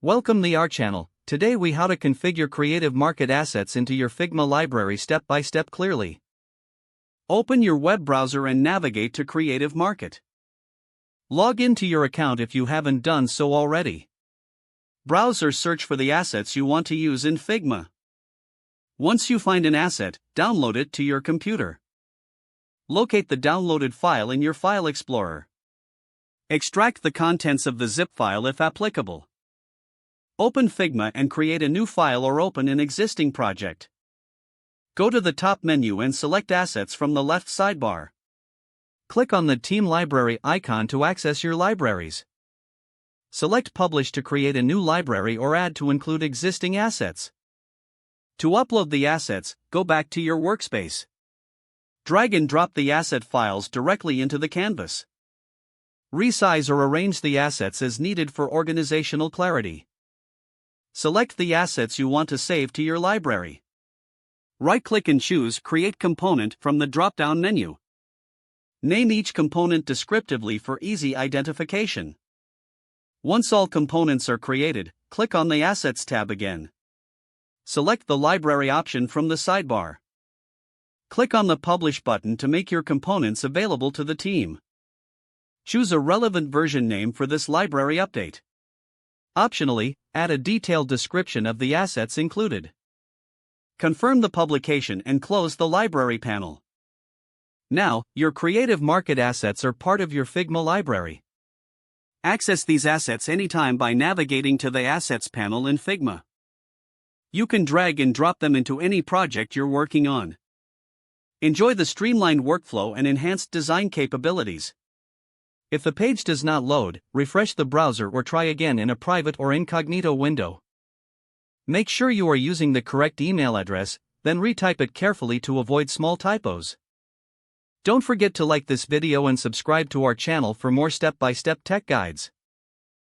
Welcome to our channel. Today we how to configure creative market assets into your Figma library step by step clearly. Open your web browser and navigate to Creative Market. Log into your account if you haven't done so already. Browse or search for the assets you want to use in Figma. Once you find an asset, download it to your computer. Locate the downloaded file in your File Explorer. Extract the contents of the zip file if applicable. Open Figma and create a new file or open an existing project. Go to the top menu and select Assets from the left sidebar. Click on the Team Library icon to access your libraries. Select Publish to create a new library or Add to include existing assets. To upload the assets, go back to your workspace. Drag and drop the asset files directly into the canvas. Resize or arrange the assets as needed for organizational clarity. Select the assets you want to save to your library. Right-click and choose Create Component from the drop-down menu. Name each component descriptively for easy identification. Once all components are created, click on the Assets tab again. Select the Library option from the sidebar. Click on the Publish button to make your components available to the team. Choose a relevant version name for this library update. Optionally, add a detailed description of the assets included. Confirm the publication and close the library panel. Now, your creative market assets are part of your Figma library. Access these assets anytime by navigating to the Assets panel in Figma. You can drag and drop them into any project you're working on. Enjoy the streamlined workflow and enhanced design capabilities. If the page does not load, refresh the browser or try again in a private or incognito window. Make sure you are using the correct email address, then retype it carefully to avoid small typos. Don't forget to like this video and subscribe to our channel for more step-by-step tech guides.